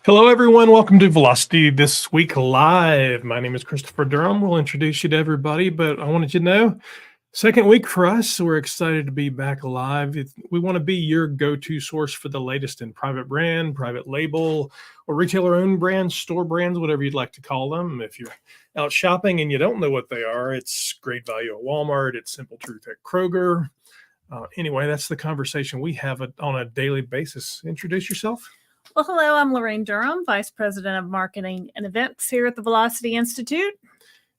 Hello, everyone. Welcome to Velocity This Week Live. My name is Christopher Durham. We'll introduce you to everybody, but I wanted you to know, second week for us. We're excited to be back live. We want to be your go-to source for the latest in private brand, private label, or retailer-owned brands, store brands, whatever you'd like to call them. If you're out shopping and you don't know what they are, it's Great Value at Walmart. It's Simple Truth at Kroger. Anyway, that's the conversation we have on a daily basis. Introduce yourself. Well, hello, I'm Laraine Durham, Vice President of Marketing and Events here at the Velocity Institute.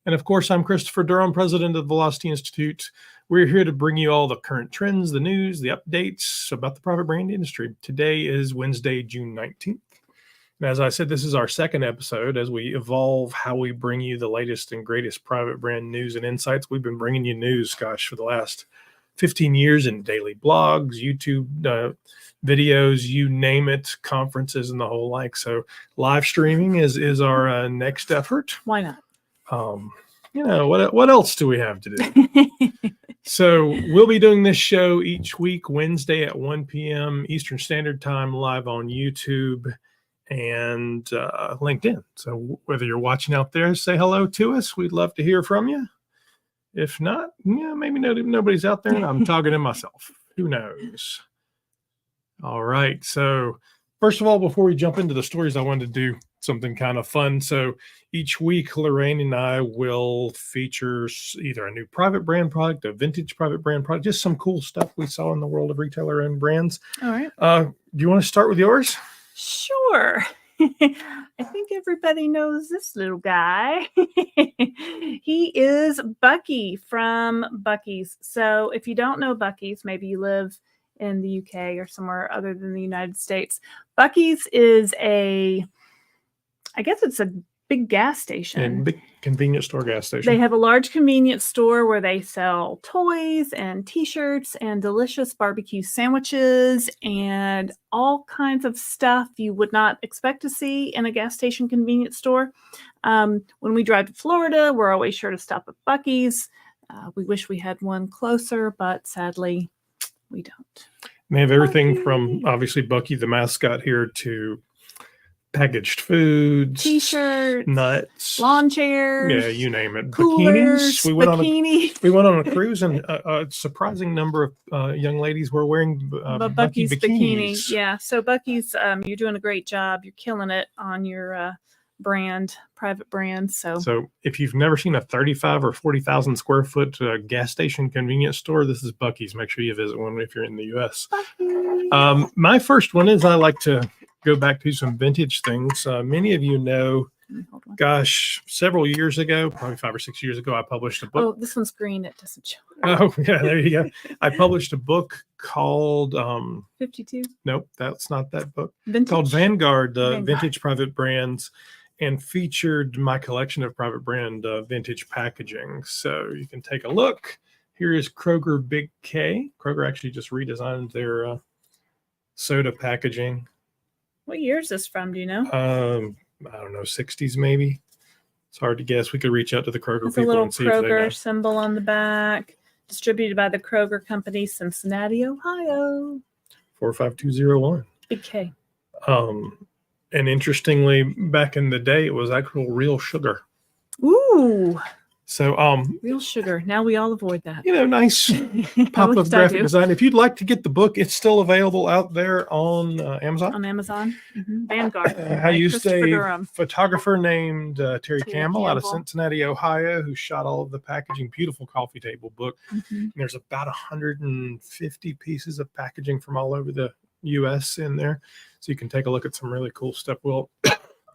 And of course, I'm Christopher Durham, President of the Velocity Institute. We're here to bring you all the current trends, the news, the updates about the private brand industry. Today is Wednesday, June 19th. And as I said, this is our second episode as we evolve how we bring you the latest and greatest private brand news and insights. We've been bringing you news, for the last 15 years in daily blogs, YouTube videos, you name it, conferences and the whole like. So live streaming is our next effort. Why not? What else do we have to do? So we'll be doing this show each week, Wednesday at 1 p.m. Eastern Standard Time, live on YouTube and LinkedIn. So whether you're watching out there, say hello to us. We'd love to hear from you. If not, maybe nobody's out there and I'm talking to myself. Who knows? All right. So first of all, before we jump into the stories, I wanted to do something kind of fun. So each week, Laraine and I will feature either a new private brand product, a vintage private brand product, just some cool stuff we saw in the world of retailer-owned brands. All right. Do you want to start with yours? Sure. I think everybody knows this little guy. He is Bucky from Buc-ee's. So if you don't know Buc-ee's, maybe you live in the UK or somewhere other than the United States. Buc-ee's is I guess it's a big gas station. And big convenience store gas station. They have a large convenience store where they sell toys and t-shirts and delicious barbecue sandwiches and all kinds of stuff you would not expect to see in a gas station convenience store. When we drive to Florida, we're always sure to stop at Buc-ee's. We wish we had one closer, but sadly, we don't. They have everything from obviously Bucky, the mascot here, to packaged foods, t-shirts, nuts, lawn chairs, yeah, you name it. Coolers, bikinis. We went on a cruise, and a surprising number of young ladies were wearing Buc-ee's bikinis. Yeah, so Buc-ee's, you're doing a great job. You're killing it on your private brand. So if you've never seen a 35 or 40,000 square foot gas station convenience store, this is Buc-ee's. Make sure you visit one if you're in the U.S. My first one is I like to go back to some vintage things. Many of you know, several years ago, probably 5 or 6 years ago, I published a book. Oh, this one's green. It doesn't show. Oh, yeah, there you go. I published a book called 52. Nope, that's not that book. Vintage? Called Vanguard, Vintage Private Brands, and featured my collection of private brand vintage packaging. So you can take a look. Here is Kroger Big K. Kroger actually just redesigned their soda packaging. What year is this from? Do you know? I don't know, 60s maybe. It's hard to guess. We could reach out to the Kroger It's people a little and see if they know. Kroger symbol on the back. Distributed by the Kroger Company, Cincinnati, Ohio. 45201. Big K. And interestingly, back in the day, it was actual real sugar. Ooh. So, real sugar. Now we all avoid that. Nice pop of graphic design. If you'd like to get the book, it's still available out there on Amazon. On Amazon. Mm-hmm. Vanguard. I used a photographer named Terry Campbell out of Cincinnati, Ohio, who shot all of the packaging. Beautiful coffee table book. Mm-hmm. And there's about 150 pieces of packaging from all over the U.S. in there. So you can take a look at some really cool stuff. We'll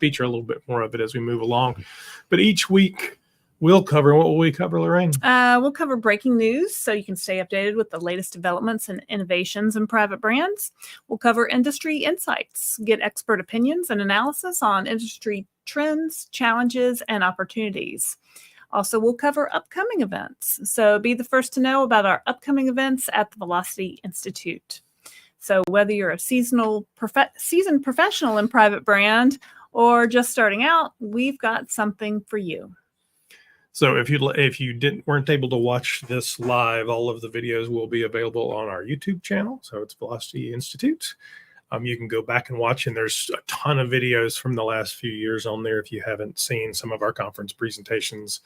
feature a little bit more of it as we move along. But each week, we'll cover, what will we cover, Laraine? We'll cover breaking news so you can stay updated with the latest developments and innovations in private brands. We'll cover industry insights, get expert opinions and analysis on industry trends, challenges, and opportunities. Also, we'll cover upcoming events. So be the first to know about our upcoming events at the Velocity Institute. So whether you're a seasoned professional in private brand or just starting out, we've got something for you. So if you weren't able to watch this live, all of the videos will be available on our YouTube channel. So it's Velocity Institute. You can go back and watch, and there's a ton of videos from the last few years on there if you haven't seen some of our conference presentations.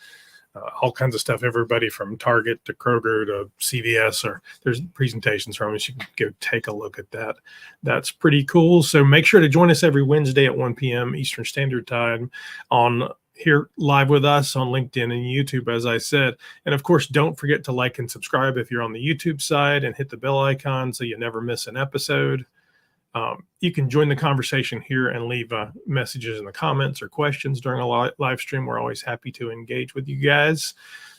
All kinds of stuff, everybody from Target to Kroger to CVS, or there's presentations from us. You can go take a look at that. That's pretty cool. So make sure to join us every Wednesday at 1 p.m. Eastern Standard Time on here live with us on LinkedIn and YouTube, as I said. And of course, don't forget to like and subscribe if you're on the YouTube side, and hit the bell icon so you never miss an episode. You can join the conversation here and leave messages in the comments or questions during a live stream. We're always happy to engage with you guys.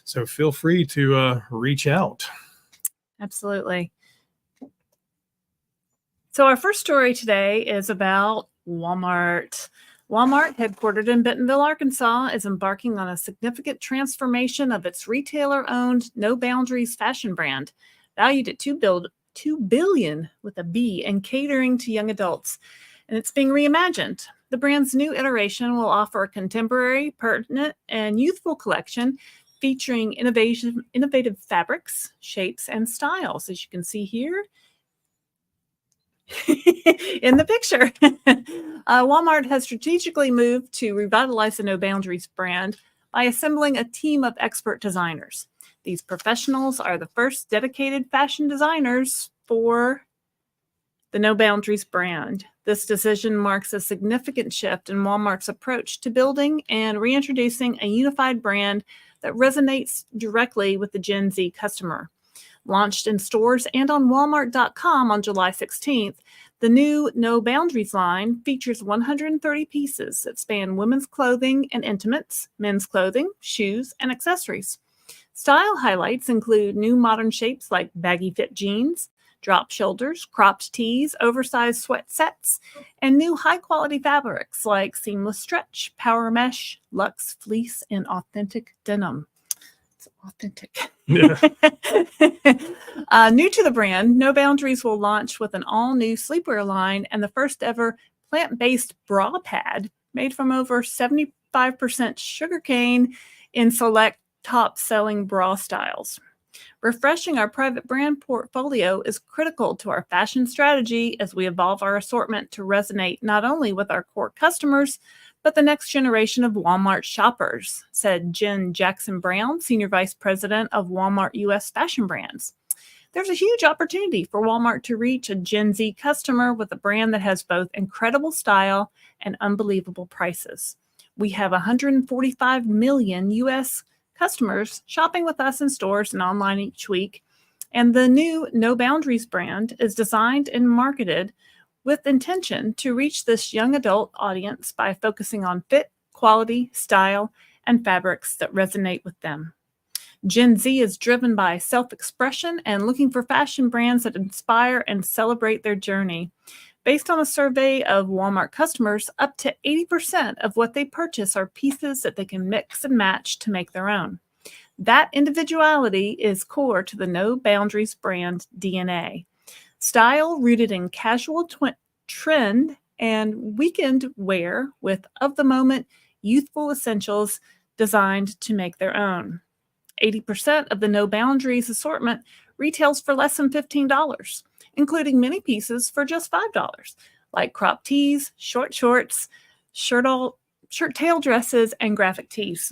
So feel free to reach out. Absolutely. So our first story today is about Walmart. Walmart, headquartered in Bentonville, Arkansas, is embarking on a significant transformation of its retailer-owned No Boundaries fashion brand, valued at $2 billion with a B, and catering to young adults. And it's being reimagined. The brand's new iteration will offer a contemporary, pertinent, and youthful collection featuring innovative fabrics, shapes, and styles, as you can see here in the picture. Walmart has strategically moved to revitalize the No Boundaries brand by assembling a team of expert designers. These professionals are the first dedicated fashion designers for the No Boundaries brand. This decision marks a significant shift in Walmart's approach to building and reintroducing a unified brand that resonates directly with the Gen Z customer. Launched in stores and on Walmart.com on July 16th, the new No Boundaries line features 130 pieces that span women's clothing and intimates, men's clothing, shoes, and accessories. Style highlights include new modern shapes like baggy fit jeans, drop shoulders, cropped tees, oversized sweat sets, and new high-quality fabrics like seamless stretch, power mesh, luxe fleece, and authentic denim. It's authentic. Yeah. New to the brand, No Boundaries will launch with an all-new sleepwear line and the first ever plant-based bra pad made from over 75% sugarcane in select top-selling bra styles. Refreshing our private brand portfolio is critical to our fashion strategy as we evolve our assortment to resonate not only with our core customers, but the next generation of Walmart shoppers, said Jen Jackson-Brown, Senior Vice President of Walmart U.S. Fashion Brands. There's a huge opportunity for Walmart to reach a Gen Z customer with a brand that has both incredible style and unbelievable prices. We have 145 million U.S. customers shopping with us in stores and online each week, and the new No Boundaries brand is designed and marketed with intention to reach this young adult audience by focusing on fit, quality, style, and fabrics that resonate with them. Gen Z is driven by self-expression and looking for fashion brands that inspire and celebrate their journey. Based on a survey of Walmart customers, up to 80% of what they purchase are pieces that they can mix and match to make their own. That individuality is core to the No Boundaries brand DNA. Style rooted in casual trend and weekend wear with of-the-moment youthful essentials designed to make their own. 80% of the No Boundaries assortment retails for less than $15, including many pieces for just $5, like crop tees, short shorts, shirt tail dresses, and graphic tees.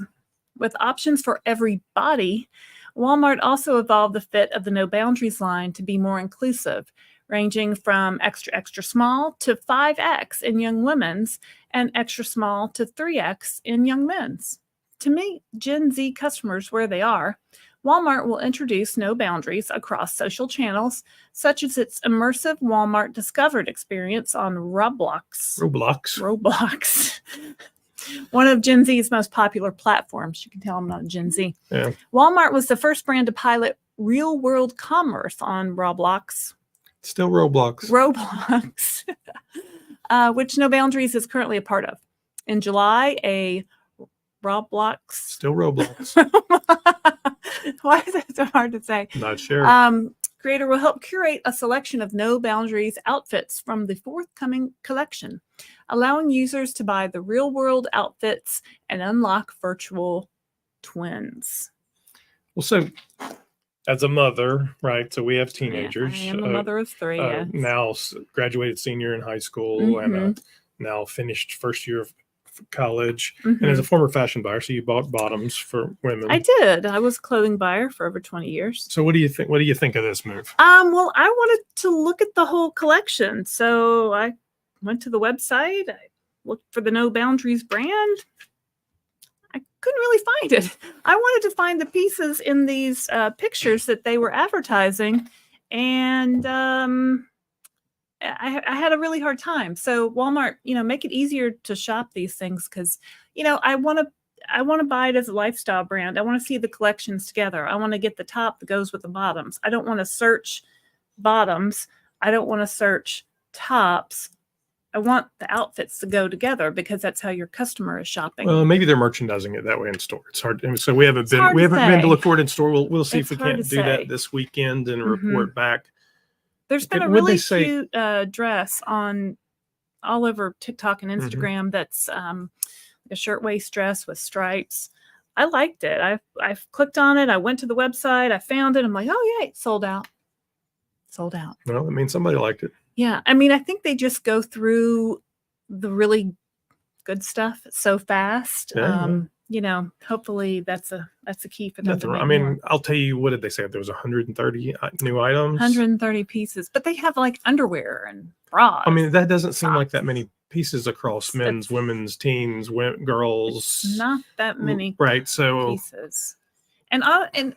With options for every body, Walmart also evolved the fit of the No Boundaries line to be more inclusive, ranging from extra, extra small to 5X in young women's and extra small to 3X in young men's. To meet Gen Z customers where they are, Walmart will introduce No Boundaries across social channels, such as its immersive Walmart Discovered experience on Roblox. One of Gen Z's most popular platforms. You can tell I'm not a Gen Z. Yeah. Walmart was the first brand to pilot real-world commerce on Roblox. Still Roblox. Which No Boundaries is currently a part of. In July, a Roblox. Still Roblox. Why is that so hard to say? Not sure. Creator will help curate a selection of No Boundaries outfits from the forthcoming collection, allowing users to buy the real-world outfits and unlock virtual twins. Well, so as a mother, right? So we have Yeah, teenagers. I am a mother of three. Yes. Now graduated senior in high school and Mhm. now finished first year of college. Mhm. And as a former fashion buyer, so you bought bottoms for women. I did. I was a clothing buyer for over 20 years. So what do you think? What do you think of this move? Well, I wanted to look at the whole collection, so I went to the website. I looked for the No Boundaries brand. I couldn't really find it. I wanted to find the pieces in these pictures that they were advertising, and I had a really hard time. So Walmart, make it easier to shop these things because, I want to buy it as a lifestyle brand. I want to see the collections together. I want to get the top that goes with the bottoms. I don't want to search bottoms. I don't want to search tops. I want the outfits to go together because that's how your customer is shopping. Well, maybe they're merchandising it that way in store. It's hard. So we haven't It's hard to been to say. look for it in store. We'll see if It's we hard can't to do that say. this weekend and Mhm. report back. There's been a What'd they really say? cute dress on all over TikTok and Instagram that's a shirtwaist dress with stripes. I liked it. I clicked on it. I went to the website. I found it. I'm like, oh yeah, it's sold out. Sold out. Well, I mean, somebody liked it. Yeah, I mean, I think they just go through the really good stuff so fast. Yeah. Hopefully that's a key for them Nothing to wrong. make I more. mean, I'll tell you, what did they say? There was 130 new items. 130 pieces, but they have like underwear and bras. I mean, that doesn't seem like that socks. many pieces across men's, It's women's, teens, girls. not that many Right. So pieces. And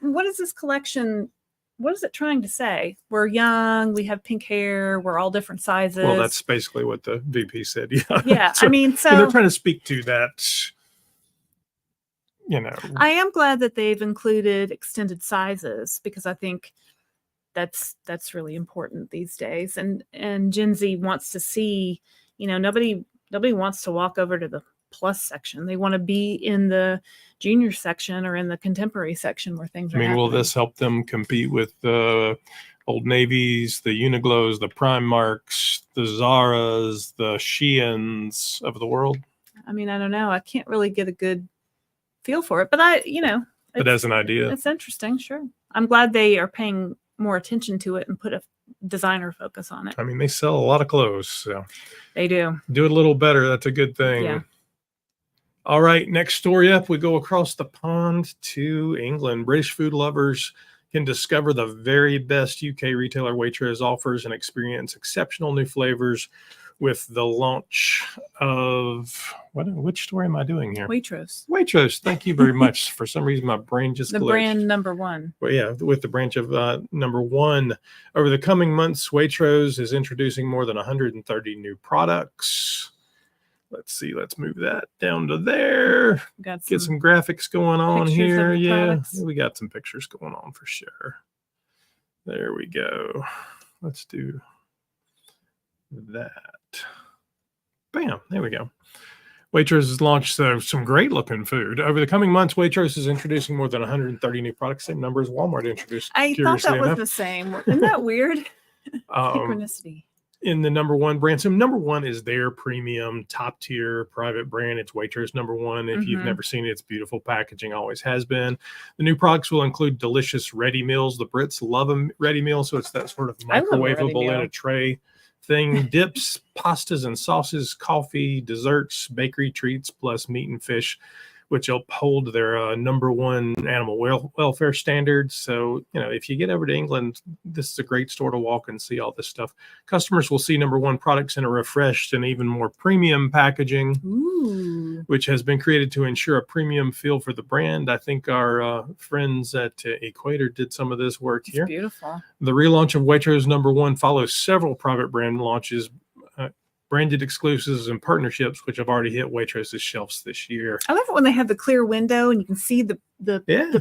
what is this collection? What is it trying to say? We're young, we have pink hair, we're all different sizes. well, that's basically what the VP said. Yeah. yeah. So, I mean, and they're so trying to speak to that. I am glad that they've included extended sizes because I think that's really important these days. And Gen Z wants to see, nobody wants to walk over to the plus section. They want to be in the junior section or in the contemporary section where things are I mean, will happening. this help them compete with the Old Navies, the Uniqlos, the Primarks, the Zaras, the Sheins of the world? I mean, I don't know. I can't really get a good feel for it, but But as an idea, it's interesting. Sure. I'm glad they are paying more attention to it and put a designer focus on it. I mean, they sell a lot of clothes, so They do. do it a little better. That's a good thing. Yeah. All right, next story up, we go across the pond to England. British food lovers can discover the very best UK retailer Waitrose offers and experience exceptional new flavors with the launch of which story am I doing here? Waitrose. Waitrose. Thank you very much. For some reason, my brain just The glitched. brand number one. Well, yeah, with the branch of number one. Over the coming months, Waitrose is introducing more than 130 new products. Let's see. Let's move that down to there. Got Get some graphics going on pictures of here. the Yeah, products. we got some pictures going on for sure. There we go. Let's do that. Bam. There we go. Waitrose has launched some great looking food. Over the coming months, Waitrose is introducing more than 130 new products, same number as Walmart introduced. I thought that was the same. Isn't that weird? Synchronicity. In the number one brand. So number one is their premium top tier private brand. It's Waitrose number one. If you've never seen it, it's beautiful packaging, always has been. The new products will include delicious ready meals. The Brits love a ready meal, so it's that sort of I love a ready microwavable in meal. a tray thing. Dips, pastas and sauces, coffee, desserts, bakery treats, plus meat and fish, which uphold their number one animal welfare standards. So, if you get over to England, this is a great store to walk and see all this stuff. Customers will see number one products in a refreshed and even more premium packaging, which has been created to ensure a premium feel for the brand. I think our friends at Equator did some of this work here. It's beautiful. The relaunch of Waitrose number one follows several private brand launches, branded exclusives and partnerships, which have already hit Waitrose's shelves this year. I love it when they have the clear window and you can see the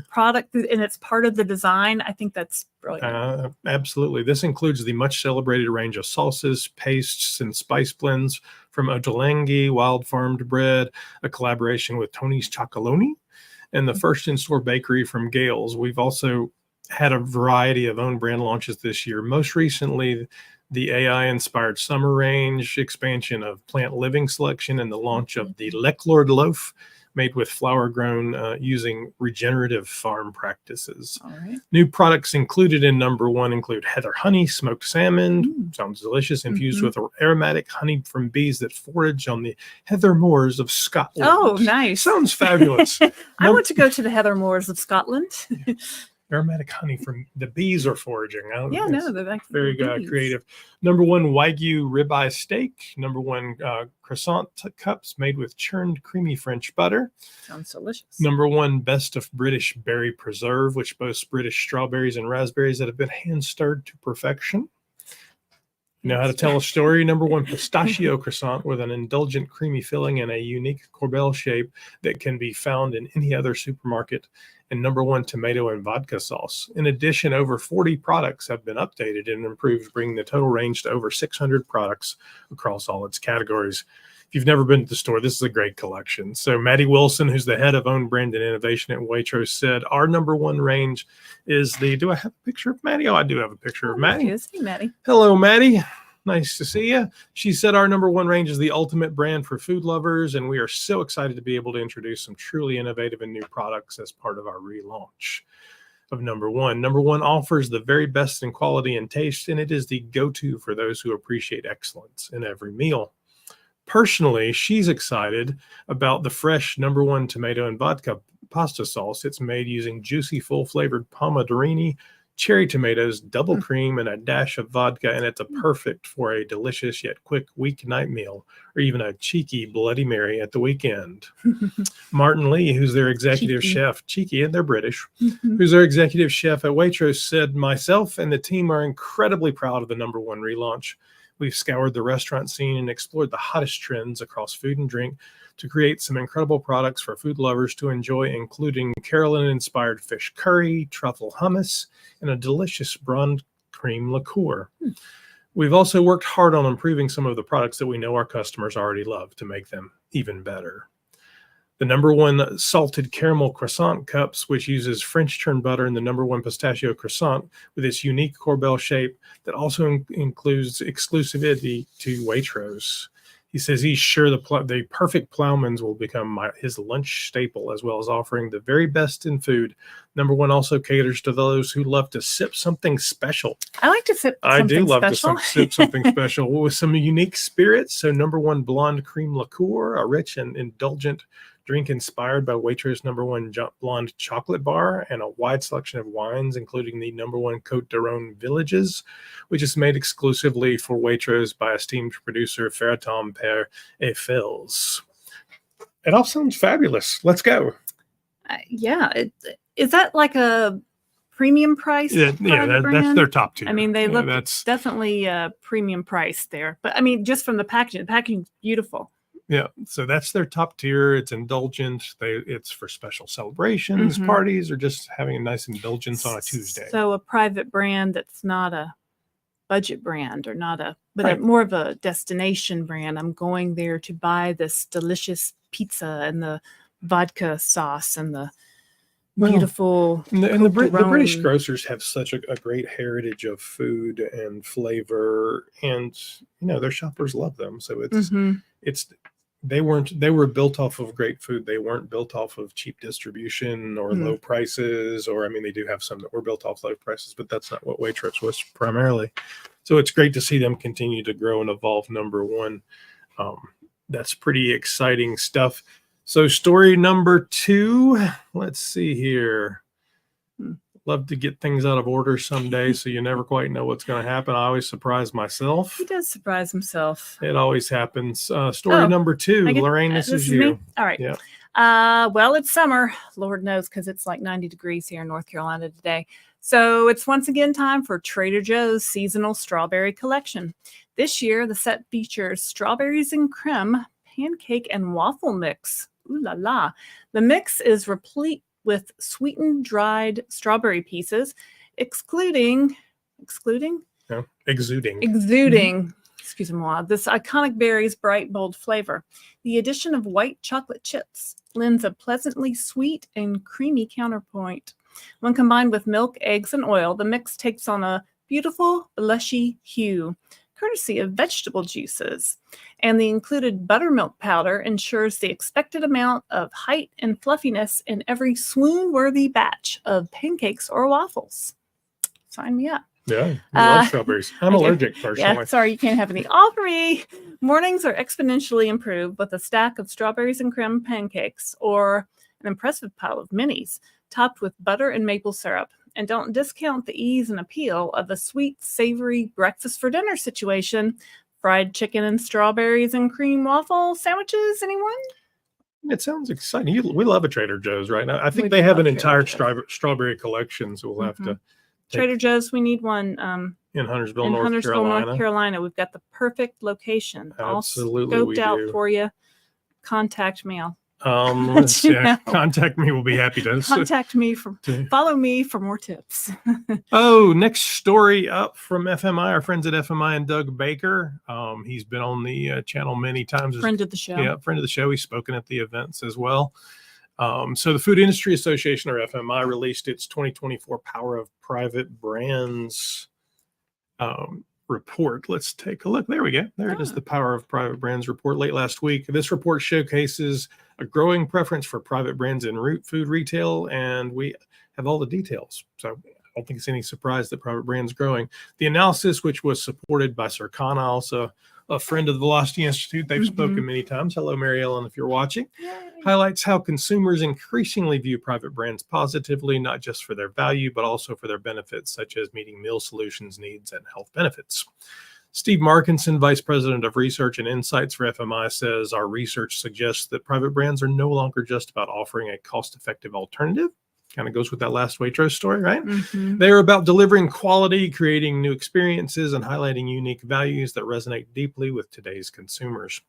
product and it's part of the design. I think that's brilliant. Absolutely. This includes the much celebrated range of sauces, pastes, and spice blends from Ottolenghi Wild Farmed Bread, a collaboration with Tony's Chocoloni, and the first in-store bakery from Gales. We've also had a variety of own brand launches this year. Most recently, the AI-inspired summer range, expansion of plant living selection, and the launch of the Lechlord loaf, made with flour grown using regenerative farm practices. All right. New products included in number 1 include heather honey, smoked salmon, sounds delicious, infused with aromatic honey from bees that forage on the heather moors of Scotland. Oh, nice. Sounds fabulous. I want to go to the heather moors of Scotland. Aromatic honey from the bees are foraging. Yeah, no, they're like very bees. creative. Number 1, Wagyu ribeye steak. Number 1, croissant cups made with churned creamy French butter. Sounds delicious. Number 1, best of British berry preserve, which boasts British strawberries and raspberries that have been hand stirred to perfection. You know how to tell a story. Number 1, pistachio croissant with an indulgent creamy filling and a unique corbel shape that can be found in any other supermarket. And number 1, tomato and vodka sauce. In addition, over 40 products have been updated and improved, bringing the total range to over 600 products across all its categories. If you've never been to the store, this is a great collection. So Maddie Wilson, who's the head of own brand and innovation at Waitrose, said our number 1 range is the, do I have a picture of Maddie? Oh, I do have a picture of Maddie. Hey, Maddie. Hello, Maddie. Nice to see you. She said our number 1 range is the ultimate brand for food lovers, and we are so excited to be able to introduce some truly innovative and new products as part of our relaunch of number 1. Number 1 offers the very best in quality and taste, and it is the go-to for those who appreciate excellence in every meal. Personally, she's excited about the fresh number 1 tomato and vodka pasta sauce. It's made using juicy, full-flavored pomodorini, cherry tomatoes, double cream, and a dash of vodka, and it's perfect for a delicious yet quick weeknight meal, or even a cheeky Bloody Mary at the weekend. Martin Lee, who's their executive chef, cheeky, and they're British, who's their executive chef at Waitrose, said, myself and the team are incredibly proud of the number 1 relaunch. We've scoured the restaurant scene and explored the hottest trends across food and drink to create some incredible products for food lovers to enjoy, including Carolyn-inspired fish curry, truffle hummus, and a delicious blonde cream liqueur. We've also worked hard on improving some of the products that we know our customers already love to make them even better. The number 1 salted caramel croissant cups, which uses French churned butter, and the number 1 pistachio croissant with its unique corbel shape that also includes exclusivity to Waitrose. He says he's sure the perfect Plowman's will become his lunch staple, as well as offering the very best in food. Number 1 also caters to those who love to sip something special. I like to sip something I do love special. to sip something special with some unique spirits. So number 1, blonde cream liqueur, a rich and indulgent drink inspired by Waitrose number 1 blonde chocolate bar, and a wide selection of wines, including the number 1 Côte d'Aron Villages, which is made exclusively for Waitrose by esteemed producer Ferratom Père et Fils. It all sounds fabulous. Let's go. Yeah. Is that like a premium price? Yeah, that's their top tier. I mean, they look that's definitely a premium price there. But I mean, just from the packaging's beautiful. Yeah, so that's their top tier. It's indulgent. It's for special celebrations, parties, or just having a nice indulgence on a Tuesday. So a private brand that's not a budget brand, or more of a destination brand. I'm going there to buy this delicious pizza and the vodka sauce and the beautiful. And the British grocers have such a great heritage of food and flavor, and their shoppers love them. So they were built off of great food. They weren't built off of cheap distribution or low prices, or they do have some that were built off low prices, but that's not what Waitrose was primarily. So it's great to see them continue to grow and evolve. Number 1, that's pretty exciting stuff. So story number 2, let's see here. Love to get things out of order someday, so you never quite know what's going to happen. I always surprise myself. He does surprise himself. It always happens. Story number 2, Laraine, this is you. Me? All right. Yeah. Well, it's summer. Lord knows, because it's like 90 degrees here in North Carolina today. So it's once again time for Trader Joe's seasonal strawberry collection. This year, the set features strawberries and creme, pancake, and waffle mix. Ooh la la. The mix is replete with sweetened dried strawberry pieces, exuding, excuse me, this iconic berry's bright, bold flavor. The addition of white chocolate chips lends a pleasantly sweet and creamy counterpoint. When combined with milk, eggs, and oil, the mix takes on a beautiful, blushy hue, courtesy of vegetable juices. And the included buttermilk powder ensures the expected amount of height and fluffiness in every swoon-worthy batch of pancakes or waffles. Sign me up. Yeah, I love strawberries. I'm I do. allergic personally. Yeah, sorry, you can't have any. All three mornings are exponentially improved with a stack of strawberries and creme pancakes or an impressive pile of minis topped with butter and maple syrup. And don't discount the ease and appeal of a sweet, savory breakfast for dinner situation. Fried chicken and strawberries and cream waffle sandwiches, anyone? It sounds exciting. We love a Trader Joe's right now. I think We they have love an Trader entire Joe's. strawberry collection, so we'll have to Trader Joe's, we need one in Huntersville, in North Huntersville, Carolina. North Carolina. We've got the perfect location. Absolutely, all we scoped out do. for you. Contact me. I'll Let's see. Contact me. We'll be happy to contact me follow me for more tips. Oh, next story up from FMI, our friends at FMI and Doug Baker. He's been on the channel many times. Friend of the show. Yeah, friend of the show. He's spoken at the events as well. So the Food Industry Association, or FMI, released its 2024 Power of Private Brands report. Let's take a look. There we go. There it is, the Power of Private Brands report late last week. This report showcases a growing preference for private brands in food retail, and we have all the details. So I don't think it's any surprise that private brands growing. The analysis, which was supported by Circana, also a friend of the Velocity Institute, they've spoken many times. Hello, Mary Ellen, if you're watching. Yay. Highlights how consumers increasingly view private brands positively, not just for their value, but also for their benefits, such as meeting meal solutions needs and health benefits. Steve Markinson, Vice President of Research and Insights for FMI, says our research suggests that private brands are no longer just about offering a cost-effective alternative. Kind of goes with that last Waitrose story, right? They're about delivering quality, creating new experiences, and highlighting unique values that resonate deeply with today's consumers.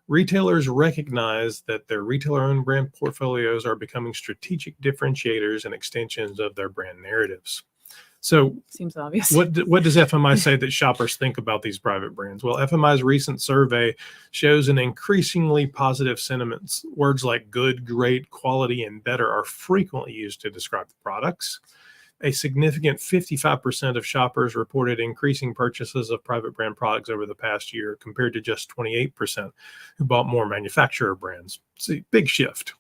Retailers recognize that their retailer-owned brand portfolios are becoming strategic differentiators and extensions of their brand narratives. So seems obvious. What does FMI say that shoppers think about these private brands? Well, FMI's recent survey shows an increasingly positive sentiments. Words like good, great, quality, and better are frequently used to describe the products. A significant 55% of shoppers reported increasing purchases of private brand products over the past year, compared to just 28% who bought more manufacturer brands. It's a big shift.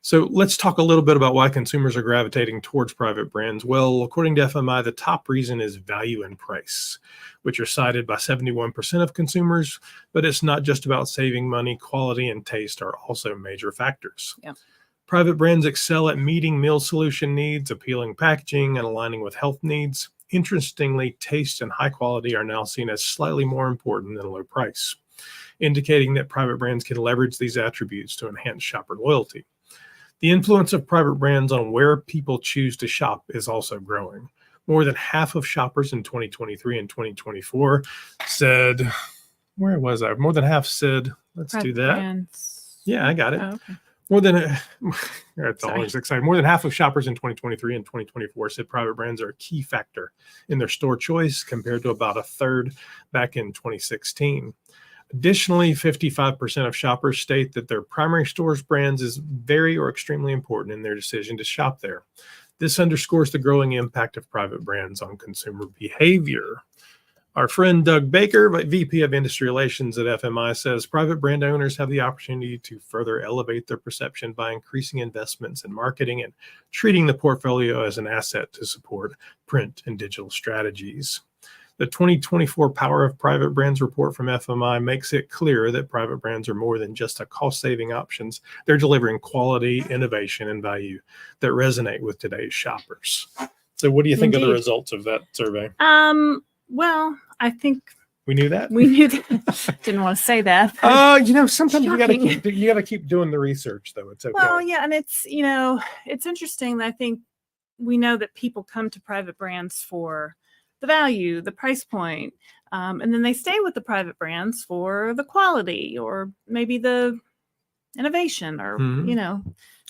So let's talk a little bit about why consumers are gravitating towards private brands. Well, according to FMI, the top reason is value and price, which are cited by 71% of consumers. But it's not just about saving money. Quality and taste are also major factors. Yeah. Private brands excel at meeting meal solution needs, appealing packaging, and aligning with health needs. Interestingly, taste and high quality are now seen as slightly more important than low price, indicating that private brands can leverage these attributes to enhance shopper loyalty. The influence of private brands on where people choose to shop is also growing. More than half of shoppers in 2023 and 2024 said, where was I? More than half said, let's private do that. Brands. Yeah, I got it. Oh, okay. More than that's always exciting. More than half of shoppers in 2023 and 2024 said private brands are a key factor in their store choice, compared to about a third back in 2016. Additionally, 55% of shoppers state that their primary store's brands is very or extremely important in their decision to shop there. This underscores the growing impact of private brands on consumer behavior. Our friend Doug Baker, VP of Industry Relations at FMI, says private brand owners have the opportunity to further elevate their perception by increasing investments in marketing and treating the portfolio as an asset to support print and digital strategies. The 2024 Power of Private Brands report from FMI makes it clear that private brands are more than just a cost-saving options. They're delivering quality, innovation, and value that resonate with today's shoppers. So what do you think of the results of that survey? Well, I think we knew that. We knew that. Didn't want to say that. Sometimes you gotta keep doing the research, though. It's okay. Well, yeah, and it's it's interesting that I think we know that people come to private brands for the value, the price point, and then they stay with the private brands for the quality or maybe the innovation or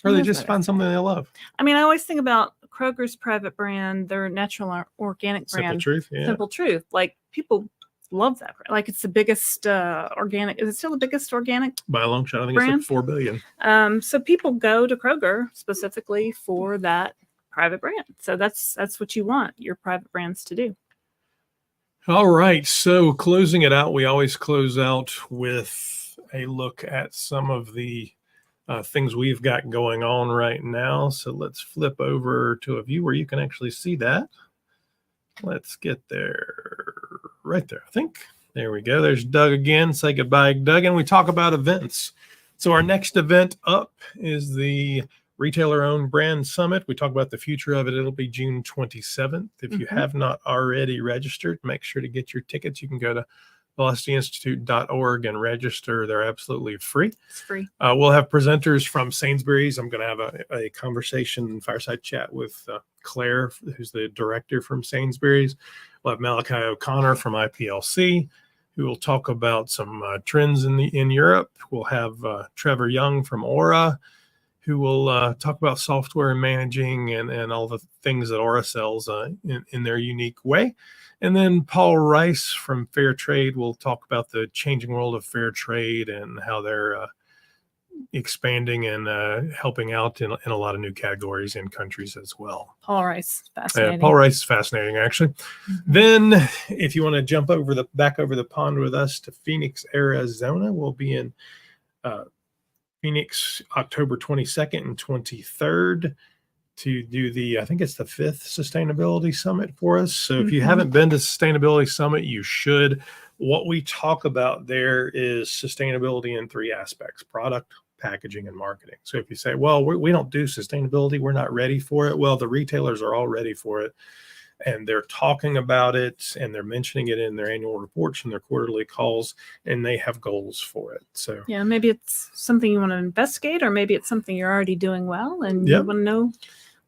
or they just find something they love. I mean, I always think about Kroger's private brand, their natural organic brand, Simple Truth. Yeah. Simple Truth. Like, people love that brand. Like, it's the biggest organic. Is it still the biggest organic? By a long shot, I think brand? it's like $4 billion. So people go to Kroger specifically for that private brand. So that's what you want your private brands to do. All right. So closing it out, we always close out with a look at some of the things we've got going on right now. So let's flip over to a view where you can actually see that. Let's get there. Right there, I think. There we go. There's Doug again. Say goodbye, Doug. And we talk about events. So our next event up is the Retailer Owned Brand Summit. We talk about the future of it. It'll be June 27th. If you have not already registered, make sure to get your tickets. You can go to velocityinstitute.org and register. They're absolutely free. It's free. We'll have presenters from Sainsbury's. I'm going to have a conversation, fireside chat with Claire, who's the director from Sainsbury's. We'll have Malachi O'Connor from IPLC, who will talk about some trends in Europe. We'll have Trevor Young from Aura, who will talk about software and managing and all the things that Aura sells in their unique way. And then Paul Rice from Fair Trade will talk about the changing world of fair trade and how they're expanding and helping out in a lot of new categories and countries as well. Paul Rice, fascinating. Paul Rice is fascinating, actually. Then, if you want to jump back over the pond with us to Phoenix, Arizona, we'll be in Phoenix October 22nd and 23rd to do I think it's the 5th Sustainability Summit for us. So if you haven't been to Sustainability Summit, you should. What we talk about there is sustainability in 3 aspects: product, packaging, and marketing. So if you say, well, we don't do sustainability, we're not ready for it. Well, the retailers are all ready for it. And they're talking about it, and they're mentioning it in their annual reports and their quarterly calls, and they have goals for it. So yeah, maybe it's something you want to investigate, or maybe it's something you're already doing well, and you want to know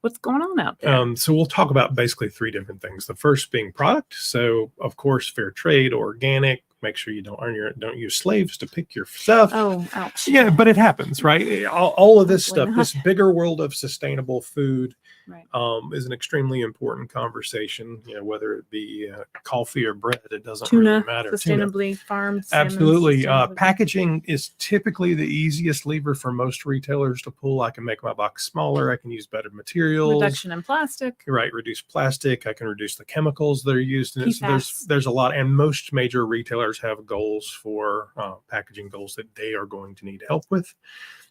what's going on out there. So we'll talk about basically 3 different things. The first being product. So of course, fair trade, organic. Make sure you don't use slaves to pick your stuff. Oh, ouch. Yeah, but it happens, right? All of this stuff, this bigger world of sustainable food, is an extremely important conversation. Whether it be coffee or bread, it doesn't really matter. Sustainably farmed. Absolutely. Packaging is typically the easiest lever for most retailers to pull. I can make my box smaller. I can use better materials. Reduction in plastic. Right. Reduce plastic. I can reduce the chemicals that are used in it. So there's a lot. And most major retailers have goals for packaging goals that they are going to need help with.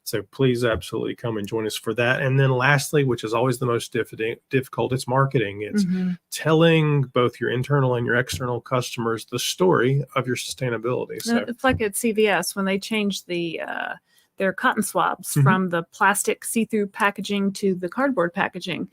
So please absolutely come and join us for that. And then lastly, which is always the most difficult, it's marketing. It's telling both your internal and your external customers the story of your sustainability. So it's like at CVS when they changed their cotton swabs from the plastic see-through packaging to the cardboard packaging.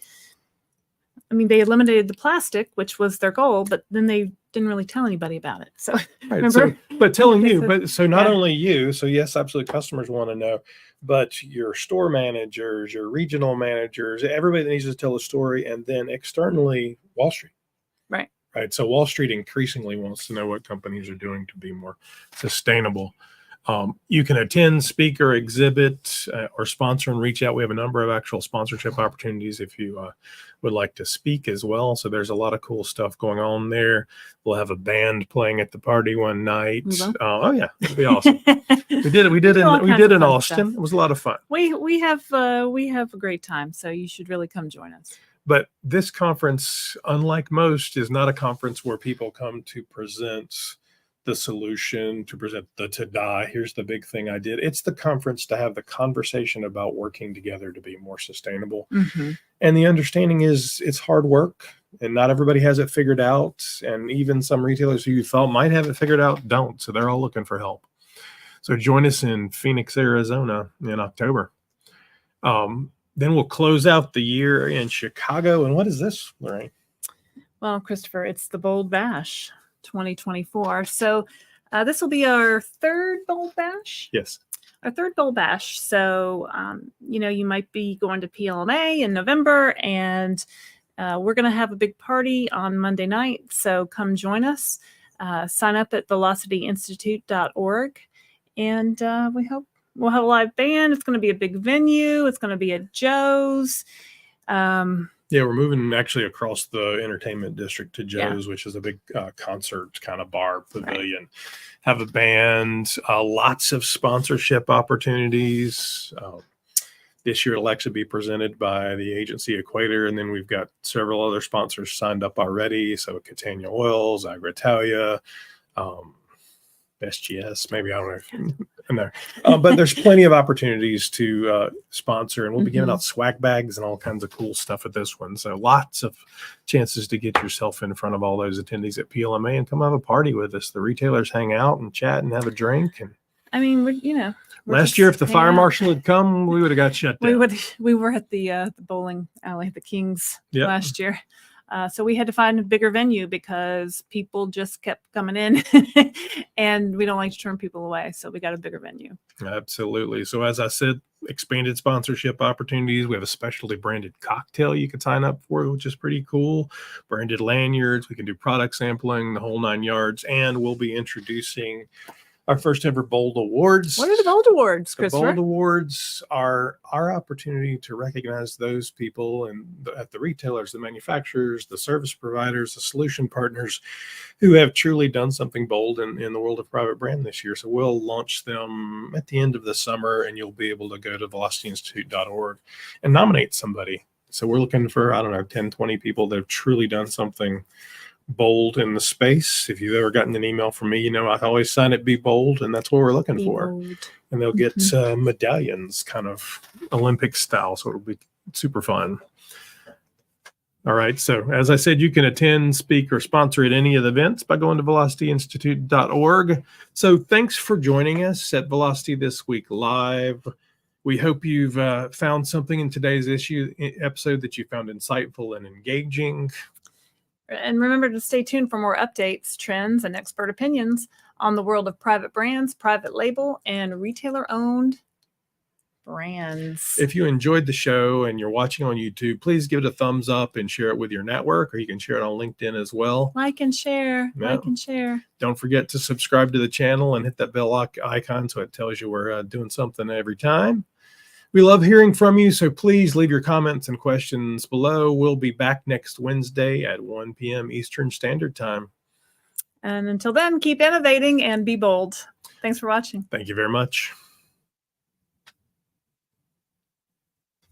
I mean, they eliminated the plastic, which was their goal, but then they didn't really tell anybody about it. So, remember? But telling you, not only you, so yes, absolutely, customers want to know, but your store managers, your regional managers, everybody that needs to tell a story, and then externally, Wall Street. Right. So Wall Street increasingly wants to know what companies are doing to be more sustainable. You can attend, speak, or exhibit, or sponsor and reach out. We have a number of actual sponsorship opportunities if you would like to speak as well. So there's a lot of cool stuff going on there. We'll have a band playing at the party one night. Oh yeah, it'll be awesome. We did in Austin. Stuff. It was a lot of fun. We have a great time. So you should really come join us. But this conference, unlike most, is not a conference where people come to present the solution, to present the to-die. Here's the big thing I did. It's the conference to have the conversation about working together to be more sustainable. And the understanding is it's hard work and not everybody has it figured out. And even some retailers who you thought might have it figured out don't. So they're all looking for help. So join us in Phoenix, Arizona in October. Then we'll close out the year in Chicago. And what is this, Laraine? Well, Christopher, it's the Bold Bash 2024. So this will be our 3rd Bold Bash. Yes. Our 3rd Bold Bash. So, you might be going to PLMA in November, and we're going to have a big party on Monday night. So come join us. Sign up at velocityinstitute.org. And we hope we'll have a live band. It's going to be a big venue. It's going to be at Joe's. Yeah, we're moving actually across the entertainment district to Joe's, which is a big concert kind of bar pavilion. Have a band, lots of sponsorship opportunities. This year, it'll actually be presented by the agency Equator, and then we've got several other sponsors signed up already. So Catania Oils, Agritalia, SGS, maybe, I don't know. No. But there's plenty of opportunities to sponsor, and we'll be giving out swag bags and all kinds of cool stuff at this one. So lots of chances to get yourself in front of all those attendees at PLMA and come have a party with us. The retailers hang out and chat and have a drink. And I mean, last year, if the fire marshal had come, we would have got shut down. We were at the bowling alley, the Kings, Yep. last year. So we had to find a bigger venue because people just kept coming in and we don't like to turn people away. So we got a bigger venue. Absolutely. So as I said, expanded sponsorship opportunities. We have a specialty branded cocktail you can sign up for, which is pretty cool. Branded lanyards. We can do product sampling, the whole 9 yards. And we'll be introducing our first ever Bold Awards. What are the Bold Awards, The Christopher? Bold Awards are our opportunity to recognize those people at the retailers, the manufacturers, the service providers, the solution partners who have truly done something bold in the world of private brand this year. So we'll launch them at the end of the summer, and you'll be able to go to velocityinstitute.org and nominate somebody. So we're looking for, 10, 20 people that have truly done something bold in the space. If you've ever gotten an email from me, I always sign it Be Bold, and that's what we're looking for. Bold. And they'll get medallions, kind of Olympic style, so it'll be super fun. All right, so as I said, you can attend, speak, or sponsor at any of the events by going to velocityinstitute.org. So thanks for joining us at Velocity This Week Live. We hope you've found something in today's episode that you found insightful and engaging. And remember to stay tuned for more updates, trends, and expert opinions on the world of private brands, private label, and retailer-owned brands. If you enjoyed the show and you're watching on YouTube, please give it a thumbs up and share it with your network, or you can share it on LinkedIn as well. Like and share. Yeah. Like and share. Don't forget to subscribe to the channel and hit that bell icon so it tells you we're doing something every time. We love hearing from you, so please leave your comments and questions below. We'll be back next Wednesday at 1 p.m. Eastern Standard Time. And until then, keep innovating and be bold. Thanks for watching. Thank you very much.